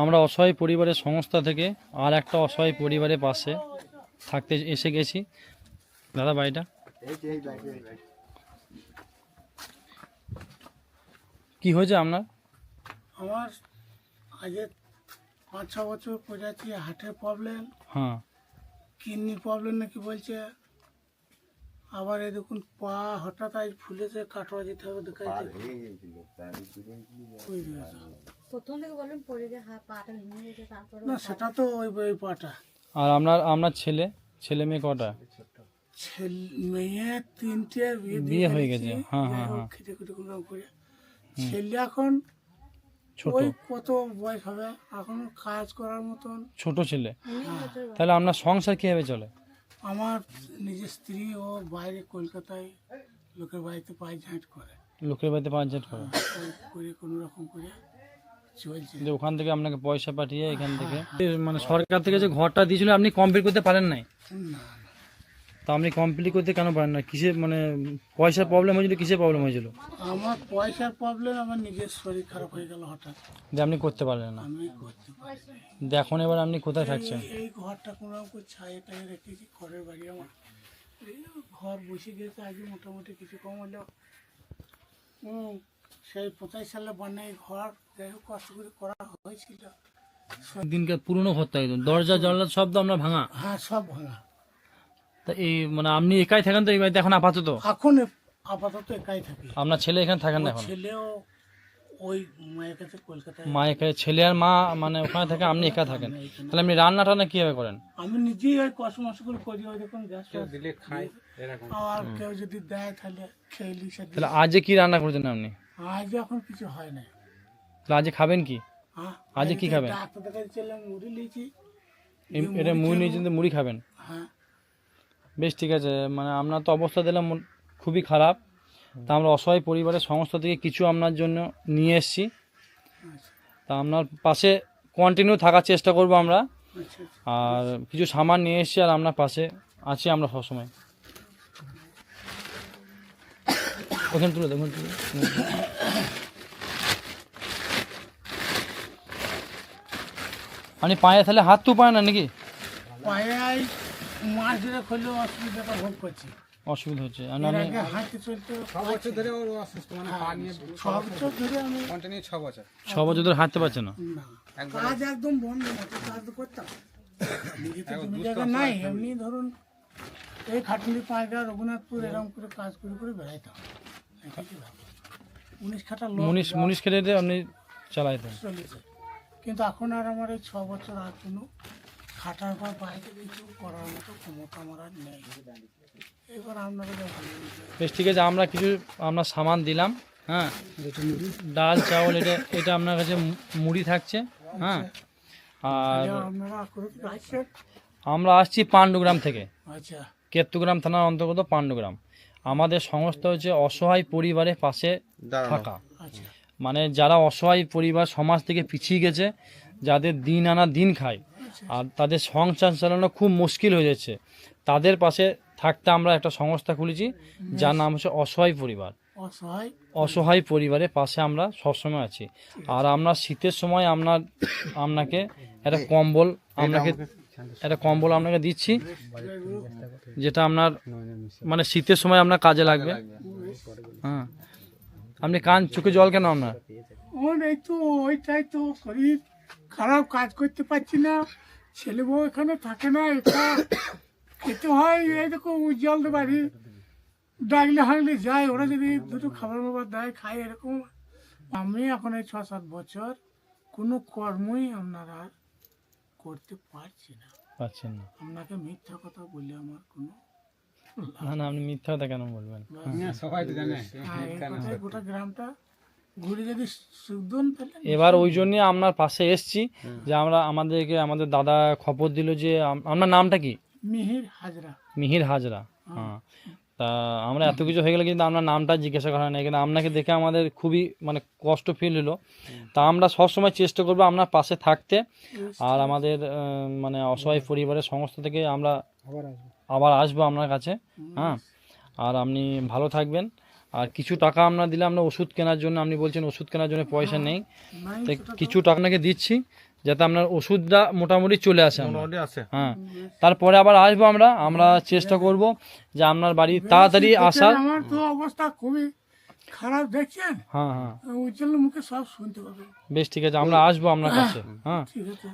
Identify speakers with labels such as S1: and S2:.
S1: আমরা অসহায় পরিবারের সংস্থা থেকে আর একটা অসহায় পরিবারের পাশে থাকতে এসে গেছি। দাদা বাড়িটা কি হয়েছে আপনার?
S2: আমার আগে 5-6 বছর পরে আছি হার্টের প্রবলেম,
S1: হ্যাঁ,
S2: কিডনি প্রবলেম নাকি বলছে। আবার এই দেখুন পা হঠাৎ আজ ফুলেছে, কাটোয়া যেতে হবে দেখাইতে।
S3: প্রথম থেকে বললেন পড়ে যে পাটা ভেঙে গেছে, তারপরে
S2: না সেটা তো ওই পাটা।
S1: আর আপনার ছেলে মেয়ে কটা?
S2: মেয়ে 3টে,
S1: বিয়ে হয়ে গেছে। হ্যাঁ হ্যাঁ হ্যাঁ।
S2: খেটে খুটে কোনো রকম করে। ছেলে এখন
S1: ছোট
S2: ওই কত বয়স হবে, এখন কাজ করার মতন।
S1: ছোট ছেলে, তাহলে আপনার সংসার কিভাবে চলে?
S2: আমার নিজের স্ত্রী ও বাইরে কলকাতায় লোকের বাড়িতে পায়ঝাঁট করে,
S1: লোকের বাড়িতে পাঁচজন করে,
S2: ওই করে কোনো রকম করে চলছে।
S1: যে ওখান থেকে আপনাকে পয়সা পাঠিয়ে এখান থেকে মানে সরকার থেকে যে ঘরটা দিয়েছিল আপনি কমপ্লিট করতে পারেন নাই?
S2: না
S1: তা আপনি কমপ্লিট করতে কেন পারেন না? কিসে মানে পয়সার প্রবলেম হয়েছিল? কিসে প্রবলেম হয়েছিল?
S2: আমার পয়সার প্রবলেম, আমার নিজের শরীর খারাপ হয়ে গেল হঠাৎ,
S1: যে আপনি করতে পারলেন না।
S2: আমি করতে পারি না।
S1: দেখুন এবার আপনি কোথায় থাকছেন?
S2: এই ঘরটা কোনো রকম করে ছায়ে টায়ে রেখেছি, ঘরের বাড়ি আমার। এই ঘর বসে গেছে আগে মোটামুটি কিছু কম হলেও। সেই 25 সালে বানাই ঘর, যাই হোক কষ্ট করে করা হয়েছিল।
S1: দিনকার পুরনো ঘরটা একদম দরজা জানলা সব তো আপনার ভাঙা।
S2: হ্যাঁ সব ভাঙা।
S1: তা এই মানে আপনি একাই থাকেন তো এই বাড়িতে এখন আপাতত?
S2: এখন আপাতত একাই থাকি।
S1: আপনার ছেলে এখানে থাকেন না এখন?
S2: ছেলেও ওই মায়ের কাছে কলকাতায়।
S1: মা এখানে, ছেলে আর মা মানে ওখানে থাকে, আপনি একা থাকেন। তাহলে আপনি রান্না টান্না কিভাবে করেন?
S2: আমি নিজেই ওই কষ্ট মষ্ট করে করি, ওই দেখুন গ্যাস দিলে খাই, আর কেউ যদি দেয় তাহলে খেয়ে সে।
S1: তাহলে আজকে কি রান্না করছেন আপনি?
S2: আজ এখন কিছু হয় না।
S1: তাহলে আজকে খাবেন কি?
S2: হ্যাঁ
S1: আজকে কি খাবেন?
S2: ডাক্তার দেখাতে চললাম, মুড়ি নিয়েছি।
S1: এটা মুড়ি নিয়েছেন তো মুড়ি খাবেন?
S2: হ্যাঁ
S1: বেশ ঠিক আছে। মানে আপনার তো অবস্থা দিলাম খুবই খারাপ। তা আমরা অসহায় পরিবারের সংস্থা থেকে কিছু আপনার জন্য নিয়ে এসেছি। তা আপনার পাশে কন্টিনিউ থাকার চেষ্টা করব আমরা।
S2: আচ্ছা
S1: আর কিছু সামান নিয়ে এসেছি, আর আপনার পাশে আছি আমরা সবসময়। ওখানে তুলে দেখুন। আপনি পায়ে তাহলে হাত তো পায় না নাকি?
S2: পায়ে মাছ ধরে খুললেও অসুবিধাটা ভোগ করছি।
S1: অসুবিধা হচ্ছে?
S2: এর আগে হাঁটতে চলতে
S4: 6 বছর ধরে ওর অসুস্থ, মানে পা নিয়ে
S2: 6 বছর ধরে আমি
S4: কন্টিনিউ 6 বছর।
S1: 6 বছর ধরে হাঁটতে পারছে না?
S2: না কাজ একদম বন্ধ, না তো কাজ তো করতাম। নিজে তো জমি জায়গা নাই, এমনি ধরুন এই খাটুলি পায়গা রঘুনাথপুর এরকম করে কাজ করে করে বেড়াইতাম। এটাই কি ব্যাপার। 19 খাটা লোক
S1: মুনিশ খেতে আপনি চালাইতেন?
S2: চলেছে, কিন্তু এখন আর আমার এই 6 বছর আর কোনো খাটার পর বাইরে কিছু করার মতো ক্ষমতা আমার আর নেই। এবার আপনারা ভালো
S1: বেশ ঠিক আছে, আমরা কিছু আমরা সামান দিলাম। হ্যাঁ, ডাল চাউল, এটা আপনার কাছে মুড়ি থাকছে। হ্যাঁ, আর
S2: আপনারা করে আসছেন।
S1: আমরা আসছি পাণ্ডুগ্রাম থেকে,
S2: আচ্ছা
S1: কেতুগ্রাম থানার অন্তর্গত পাণ্ডুগ্রাম। আমাদের সংস্থা হচ্ছে অসহায় পরিবারের পাশে থাকা।
S2: আচ্ছা
S1: মানে যারা অসহায় পরিবার, সমাজ থেকে পিছিয়ে গেছে, যাদের দিন আনা দিন খায় আর তাদের সংসার চালানো খুব মুশকিল হয়ে যাচ্ছে, তাদের পাশে থাকতে আমরা একটা সংস্থা খুলেছি যার নাম হচ্ছে অসহায় পরিবার।
S2: অসহায়
S1: অসহায় পরিবারের পাশে আমরা সবসময় আছি। আর আমরা শীতের সময় আপনাকে একটা কম্বল আপনাকে দিচ্ছি, যেটা আপনার মানে শীতের সময় আপনার কাজে লাগবে। হ্যাঁ, আপনি কান চোখে জল কেন আপনার?
S2: এই তো ওইটাই তো, শরীর খারাপ, কাজ করতে পারছি না, ছেলে বউ এখানে থাকে না, একা খেতে হয়। এই দেখো উজ্জ্বল বাড়ি ডাকলে হাঁকলে যায়, ওরা যদি দুটো খাবার বাবার দেয় খাই, এরকম। আমি এখন এই 6-7 বছর কোনো কর্মই আপনারা করতে পারছি না।
S1: পাচ্ছেন না?
S2: আপনাকে মিথ্যা কথা বলে আমার কোনো
S1: না না, আপনি মিথ্যা কথা কেন বলবেন?
S4: সবাই তো জানে।
S2: এই কথাই গোটা গ্রামটা ঘুরে যদি সুদন পেলে।
S1: এবার ওই জন্যে আপনার পাশে এসছি, যে আমাদের দাদা খবর দিল যে আপনার নামটা কি?
S2: মিহির হাজরা।
S1: মিহির হাজরা। হ্যাঁ, তা আমরা এত কিছু হয়ে গেলে কিন্তু আপনার নামটা জিজ্ঞাসা করা নাই, কিন্তু আপনাকে দেখে আমাদের খুবই মানে কষ্ট ফিল হলো। তা আমরা সবসময় চেষ্টা করবো আপনার পাশে থাকতে। আর আমাদের মানে অসহায় পরিবারের সংস্থা থেকে আমরা আবার আসবো আপনার কাছে। হ্যাঁ, আর আপনি ভালো থাকবেন। আর কিছু টাকা আমরা দিলে আমরা ওষুধ কেনার জন্য, আপনি বলছেন ওষুধ কেনার জন্য পয়সা নেই,
S2: নাই
S1: তাই কিছু টাকা আপনাকে দিচ্ছি, যাতে আপনার ওষুধটা মোটামুটি চলে আসে আমরা।
S5: মোটামুটি আছে।
S1: হ্যাঁ, তারপরে আবার আসবো আমরা চেষ্টা করব যে আপনার বাড়ি তাড়াতাড়ি আসার।
S2: আমার তো অবস্থা খুবই খারাপ দেখছেন,
S1: হ্যাঁ হ্যাঁ,
S2: উজ্জ্বল মুখে সব শুনতে পাবে।
S1: বেশ ঠিক আছে, আমরা আসবো আপনার কাছে। হ্যাঁ।
S2: ঠিক আছে।